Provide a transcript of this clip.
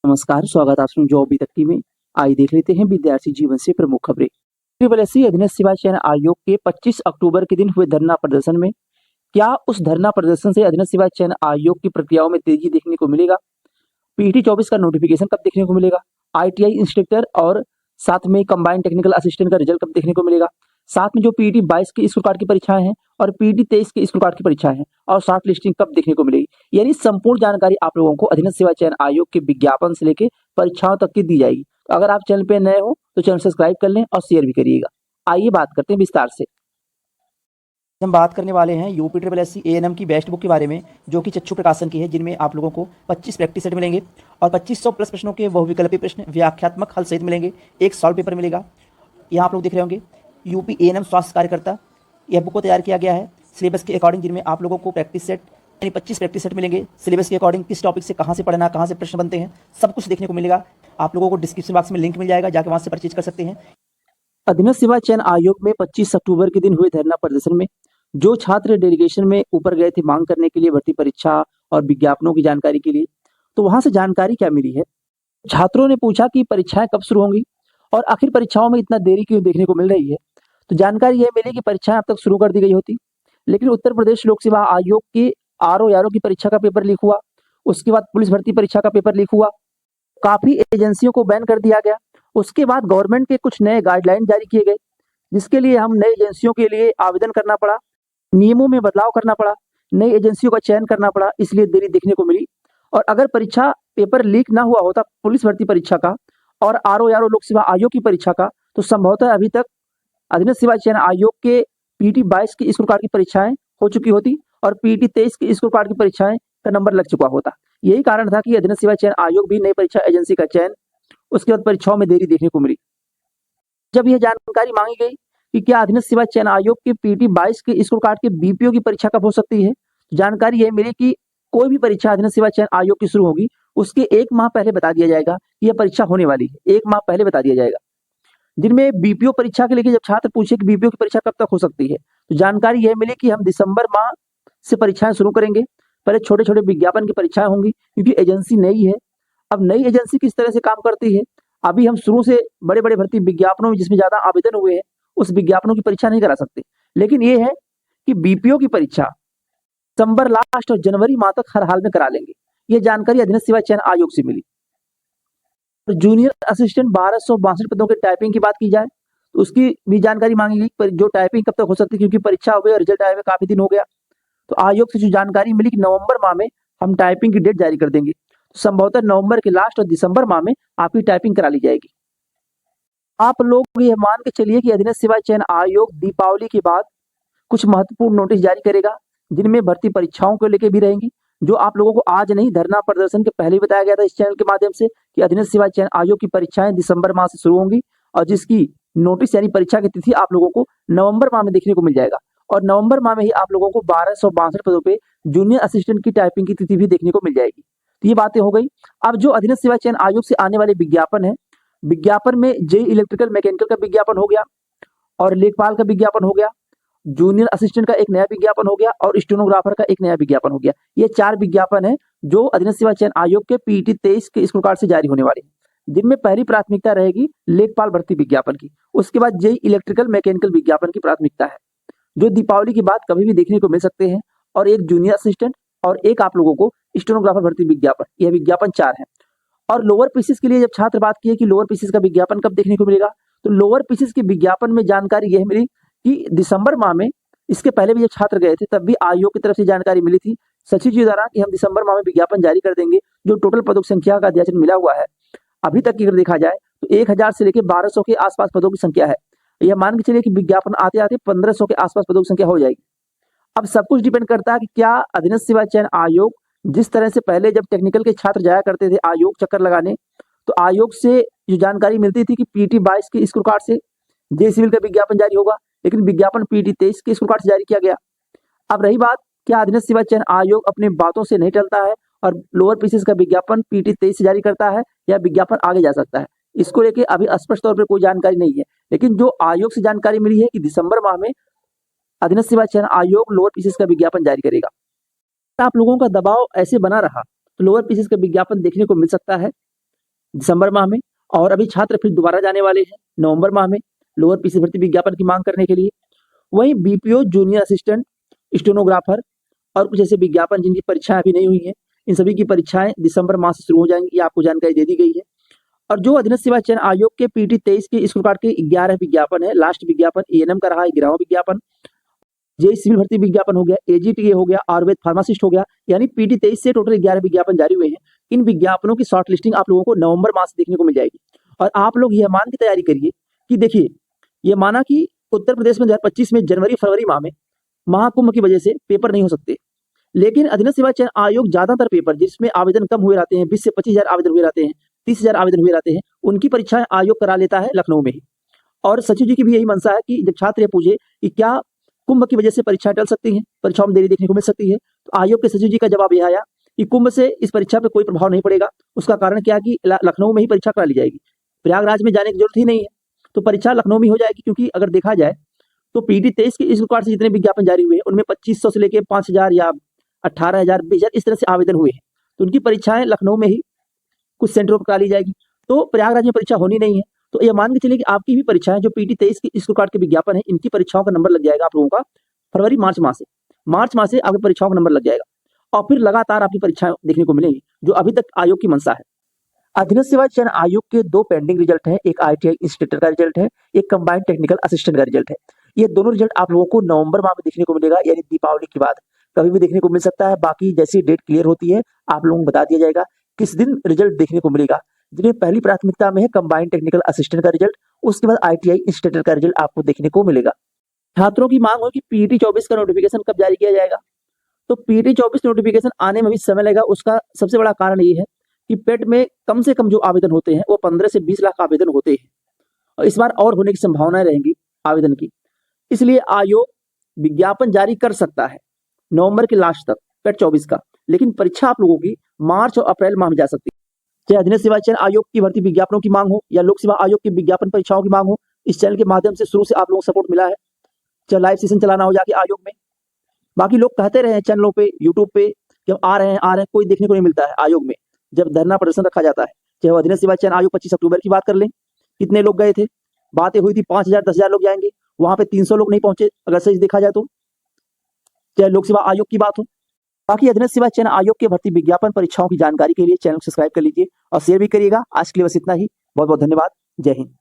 नमस्कार, स्वागत है आपका जॉब तक में। आइए देख लेते हैं विद्यार्थी जीवन से प्रमुख खबरें। ट्रिपल अधीनस्थ सेवा चयन आयोग के 25 अक्टूबर के दिन हुए धरना प्रदर्शन में क्या उस धरना प्रदर्शन से अधीनस्थ सेवा चयन आयोग की प्रक्रियाओं में तेजी देखने को मिलेगा? पीटी 24 का नोटिफिकेशन कब देखने को मिलेगा? आईटीआई इंस्ट्रक्टर और साथ में कंबाइंड टेक्निकल असिस्टेंट का रिजल्ट कब देखने को मिलेगा? साथ में जो पीटी 22 की स्कोर कार्ड की परीक्षाएं हैं और पीटी 23 की स्कोर कार्ड की परीक्षाएं हैं और शॉर्ट लिस्टिंग कब देखने को मिलेगी, यानी संपूर्ण जानकारी आप लोगों को अधीनस्थ सेवा चयन आयोग के विज्ञापन से लेकर परीक्षाओं तक की दी जाएगी। तो अगर आप चैनल पे नए हो तो चैनल सब्सक्राइब कर लें और शेयर भी करिएगा। आइए बात करते हैं विस्तार से। हम बात करने वाले हैं यूपी ट्रिपल एससी एएनएम की बेस्ट बुक के बारे में, जो कि चक्षु प्रकाशन की है, जिनमें आप लोगों को 25 प्रैक्टिस सेट मिलेंगे और 2500 प्लस प्रश्नों के बहुविकल्पी प्रश्न व्याख्यात्मक हल सहित मिलेंगे। एक सॉल्व पेपर मिलेगा। यहाँ आप लोग देख रहे होंगे यूपी एएनएम स्वास्थ्य कार्यकर्ता, यह बुक को तैयार किया गया है सिलेबस के अकॉर्डिंग, जिनमें आप लोगों को प्रैक्टिस सेट यानी 25 प्रैक्टिस सेट मिलेंगे। सिलेबस के अकॉर्डिंग किस टॉपिक से कहाँ से पढ़ना, कहाँ से प्रश्न बनते हैं, सब कुछ देखने को मिलेगा। आप लोगों को डिस्क्रिप्शन बॉक्स में लिंक मिल जाएगा, जाकर वहाँ से परचेज कर सकते हैं। अधीनस्थ सेवा चयन आयोग में 25 अक्टूबर के दिन हुए धरना प्रदर्शन में जो छात्र डेलीगेशन में ऊपर गए थे मांग करने के लिए भर्ती परीक्षा और विज्ञापनों की जानकारी के लिए, तो वहां से जानकारी क्या मिली है? छात्रों ने पूछा कि परीक्षाएं कब शुरू होंगी और आखिर परीक्षाओं में इतना देरी क्यों देखने को मिल रही है। तो जानकारी यह मिली कि परीक्षाएं अब तक शुरू कर दी गई होती, लेकिन उत्तर प्रदेश लोक सेवा आयोग के आरओ की परीक्षा का पेपर लीक हुआ। उसके बाद पुलिस भर्ती परीक्षा का पेपर लीक हुआ। काफी एजेंसियों को बैन कर दिया गया। उसके बाद गवर्नमेंट के कुछ नए गाइडलाइन जारी किए गए, जिसके लिए हम नई एजेंसियों के लिए आवेदन करना पड़ा, नियमों में बदलाव करना पड़ा, नई एजेंसियों का चयन करना पड़ा, इसलिए देरी देखने को मिली। और अगर परीक्षा पेपर लीक ना हुआ होता पुलिस भर्ती परीक्षा का और आरओ लोक सेवा आयोग की परीक्षा का, तो संभवतः अभी तक अधीनस्थ सेवा चयन आयोग के पीटी 22 की स्कोर कार्ड की परीक्षाएं हो चुकी होती और पीटी 23 की स्कोर कार्ड की परीक्षाएं का नंबर लग चुका होता। यही कारण था कि अधीनस्थ सेवा चयन आयोग भी नई परीक्षा एजेंसी का चयन, उसके बाद परीक्षाओं में देरी देखने को मिली। जब यह जानकारी मांगी गई कि क्या अधीनस्थ सेवा चयन आयोग के पीटी 22 के स्कोर कार्ड के बीपीओ की परीक्षा कब हो सकती है, जानकारी यह मिली कि कोई भी परीक्षा अधीनस्थ सेवा चयन आयोग की शुरू होगी उसके 1 माह पहले बता दिया जाएगा यह परीक्षा होने वाली है। 1 माह पहले बता दिया जाएगा। जिनमें बीपीओ परीक्षा के लिए जब छात्र पूछे कि बीपीओ की परीक्षा कब तक हो सकती है, तो जानकारी यह मिली कि हम दिसंबर माह से परीक्षाएं शुरू करेंगे। पहले छोटे छोटे विज्ञापन की परीक्षाएं होंगी, क्योंकि एजेंसी नई है। अब नई एजेंसी किस तरह से काम करती है, अभी हम शुरू से बड़े बड़े भर्ती विज्ञापनों में जिसमें ज्यादा आवेदन हुए हैं उस विज्ञापनों की परीक्षा नहीं करा सकते, लेकिन ये है कि बीपीओ की परीक्षा दिसंबर लास्ट और जनवरी माह तक हर हाल में करा लेंगे। ये जानकारी अधीनस्थ सेवा चयन आयोग से मिली। तो जूनियर असिस्टेंट 1262 पदों के टाइपिंग की बात की जाए तो उसकी भी जानकारी मांगी गई, पर जो टाइपिंग कब तक हो सकती है, क्योंकि परीक्षा हुए और रिजल्ट आए हुए काफी दिन हो गया। तो आयोग से जो जानकारी मिली कि नवंबर माह में हम टाइपिंग की डेट जारी कर देंगे, तो संभवतः नवंबर के लास्ट और दिसंबर माह में आपकी टाइपिंग करा ली जाएगी। आप लोग ये मान के चलिए कि अधीनस्थ सेवा चयन आयोग दीपावली के बाद कुछ महत्वपूर्ण नोटिस जारी करेगा, जिनमें भर्ती परीक्षाओं को लेकर भी रहेंगी, जो आप लोगों को आज नहीं धरना प्रदर्शन के पहले ही बताया गया था इस चैनल के माध्यम से कि अधीनस्थ सेवा चयन आयोग की परीक्षाएं दिसंबर माह से शुरू होंगी और जिसकी नोटिस यानी परीक्षा की तिथि आप लोगों को नवंबर माह में देखने को मिल जाएगा। और नवंबर माह में ही आप लोगों को 1262 पदों पे जूनियर असिस्टेंट की टाइपिंग की तिथि भी देखने को मिल जाएगी। तो ये बातें हो गई। अब जो अधीनस्थ सेवा चयन आयोग से आने वाले विज्ञापन है, विज्ञापन में जेई इलेक्ट्रिकल मैकेनिकल का विज्ञापन हो गया और लेखपाल का विज्ञापन हो गया, जूनियर असिस्टेंट का एक नया विज्ञापन हो गया और स्टेनोग्राफर का एक नया विज्ञापन हो गया। ये 4 विज्ञापन है जो अधीनस्थ सेवा चयन आयोग के पीटी 23 के स्कोर कार्ड से जारी होने वाले हैं, जिनमें पहली प्राथमिकता रहेगी लेखपाल भर्ती विज्ञापन की। उसके बाद जेई इलेक्ट्रिकल मैकेनिकल विज्ञापन की प्राथमिकता है, जो दीपावली के बाद कभी भी देखने को मिल सकते हैं, और एक जूनियर असिस्टेंट और एक आप लोगों को स्टेनोग्राफर भर्ती विज्ञापन। यह विज्ञापन 4 है। और लोअर पीसीस के लिए जब छात्र बात किए कि लोअर पीसीस का विज्ञापन कब देखने को मिलेगा, तो लोअर पीसीस के विज्ञापन में जानकारी यह मिली कि दिसंबर माह में, इसके पहले भी जब छात्र गए थे तब भी आयोग की तरफ से जानकारी मिली थी सचिव जी द्वारा कि हम दिसंबर माह में विज्ञापन जारी कर देंगे। जो टोटल पदों की संख्या का अध्ययन मिला हुआ है अभी तक की अगर देखा जाए तो 1000 से लेकर 1200 के आसपास पदों की संख्या है। यह मान के चलिए कि विज्ञापन आते आते 1500 के आसपास पदों की संख्या हो जाएगी। अब सब कुछ डिपेंड करता है कि क्या अधीनस्थ सेवा चयन आयोग जिस तरह से पहले जब टेक्निकल के छात्र जाया करते थे आयोग चक्कर लगाने, तो आयोग से जो जानकारी मिलती थी कि पीटी 22 के स्कोर कार्ड से जे सिविल का विज्ञापन जारी होगा, लेकिन विज्ञापन पीटी 23 के स्कोर कार्ड से जारी किया गया। अब रही बात, क्या अधीनस्थ सेवा चयन आयोग अपने बातों से नहीं टलता है और लोअर पीसीस का विज्ञापन पीटी 23 से जारी करता है, या विज्ञापन आगे जा सकता है? इसको लेके अभी स्पष्ट तौर पर कोई जानकारी नहीं है, लेकिन जो आयोग से जानकारी मिली है कि दिसंबर माह में अधीनस्थ सेवा चयन आयोग लोअर पीसीस का विज्ञापन जारी करेगा। आप लोगों का दबाव ऐसे बना रहा तो लोअर पीसीस का विज्ञापन देखने को मिल सकता है। दिसंबर माह में, और अभी छात्र फिर दोबारा जाने वाले हैं नवंबर माह में लोअर पीसी भर्ती विज्ञापन की मांग करने के लिए। वहीं बीपीओ, जूनियर असिस्टेंट, स्टेनोग्राफर और कुछ ऐसे विज्ञापन जिनकी परीक्षाएं अभी नहीं हुई हैं, इन सभी की परीक्षाएं दिसंबर माह से शुरू हो जाएंगी, ये आपको जानकारी दे दी गई है। और जो अधीनस्थ सेवा चयन आयोग के पीटी 23 के स्कूल कार्ड के 11 विज्ञापन है, लास्ट विज्ञापन एएनएम का रहा है 11वां विज्ञापन, जेई सिविल भर्ती विज्ञापन हो गया, एजीटीए हो गया, आयुर्वेद फार्मासिस्ट हो गया, यानी पीटी 23 से टोटल 11 विज्ञापन जारी हुए हैं। इन विज्ञापनों की शॉर्ट लिस्टिंग आप लोगों को नवंबर माह से देखने को मिल जाएगी। और आप लोग यह मान की तैयारी करिए कि देखिए, ये माना कि उत्तर प्रदेश में 2025 में जनवरी फरवरी माह में महाकुंभ की वजह से पेपर नहीं हो सकते, लेकिन अधीनस्थ सेवा चयन आयोग ज्यादातर पेपर जिसमें आवेदन कम हुए रहते हैं, 20 से 25,000 आवेदन हुए रहते हैं, 30,000 आवेदन हुए रहते हैं, उनकी परीक्षाएं आयोग करा लेता है लखनऊ में ही। और सचिव जी की भी यही मंशा है कि जब छात्र ये पूछे कि क्या कुंभ की वजह से परीक्षा टल सकती है, परीक्षाओं में देरी देखने को मिल सकती है, तो आयोग के सचिव जी का जवाब यह आया कि कुंभ से इस परीक्षा पर कोई प्रभाव नहीं पड़ेगा। उसका कारण क्या कि लखनऊ में ही परीक्षा करा ली जाएगी, प्रयागराज में जाने की जरूरत ही नहीं है, तो परीक्षा लखनऊ में हो जाएगी। क्योंकि अगर देखा जाए तो पीटी 23 के इस प्रकार से जितने विज्ञापन जारी हुए हैं उनमें 2500 से लेकर 5,000 या 18,000, 20,000 इस तरह से आवेदन हुए हैं, तो उनकी परीक्षाएं लखनऊ में ही कुछ सेंटरों पर करा ली जाएगी। तो प्रयागराज में परीक्षा होनी नहीं है, तो ये मान के चलिए कि आपकी भी परीक्षाएं जो पीटी 23 की स्कूल कार्ड के विज्ञापन है, इनकी परीक्षाओं का नंबर लग जाएगा आप लोगों का फरवरी मार्च माह से आपकी परीक्षाओं का नंबर लग जाएगा और फिर लगातार आपकी परीक्षाएं देखने को मिलेंगी, जो अभी तक आयोग की मंशा है। अधीनस्थ सेवा चयन आयोग के 2 पेंडिंग रिजल्ट हैं, एक आईटीआई इंस्ट्रक्टर का रिजल्ट है, एक कंबाइंड टेक्निकल असिस्टेंट का रिजल्ट है। ये दोनों रिजल्ट आप लोगों को नवंबर माह में देखने को मिलेगा, यानी दीपावली के बाद कभी भी देखने को मिल सकता है। बाकी जैसी डेट क्लियर होती है आप लोगों को बता दिया जाएगा किस दिन रिजल्ट देखने को मिलेगा। जिन्हें पहली प्राथमिकता में है कंबाइंड टेक्निकल असिस्टेंट का रिजल्ट, उसके बाद आईटीआई इंस्ट्रक्टर का रिजल्ट आपको देखने को मिलेगा। छात्रों की मांग हो कि पीटी 24 का नोटिफिकेशन कब जारी किया जाएगा, तो पीटी 24 नोटिफिकेशन आने में भी समय लगेगा। उसका सबसे बड़ा कारण ये है कि पेट में कम से कम जो आवेदन होते हैं वो 15 से 20 लाख आवेदन होते हैं, और इस बार और होने की संभावनाएं रहेंगी आवेदन की। इसलिए आयोग विज्ञापन जारी कर सकता है नवंबर के लास्ट तक पेट 24 का, लेकिन परीक्षा आप लोगों की मार्च और अप्रैल माह में जा सकती है। चाहे अधीनस्थ सेवा चयन आयोग की भर्ती विज्ञापनों की मांग हो या लोक सेवा आयोग की विज्ञापन परीक्षाओं की मांग हो, इस चैनल के माध्यम से शुरू से आप लोगों को सपोर्ट मिला है। चाहे लाइव सेशन चलाना हो जाके आयोग में, बाकी लोग कहते रहे हैं चैनलों पे, यूट्यूब पे कि आ रहे हैं, कोई देखने को नहीं मिलता है आयोग में जब धरना प्रदर्शन रखा जाता है। चाहे अधीनस्थ सेवा चयन आयोग 25 अक्टूबर की बात कर लें, कितने लोग गए थे, बातें हुई थी 5,000 10,000 लोग जाएंगे, वहां पे 300 लोग नहीं पहुंचे अगर सही देखा जाए तो। चाहे लोक सेवा आयोग की बात हो, बाकी अधीनस्थ सेवा चयन आयोग के भर्ती विज्ञापन परीक्षाओं की जानकारी के लिए चैनल को सब्सक्राइब कर लीजिए और शेयर भी करिएगा। आज के लिए बस इतना ही, बहुत बहुत धन्यवाद, जय हिंद।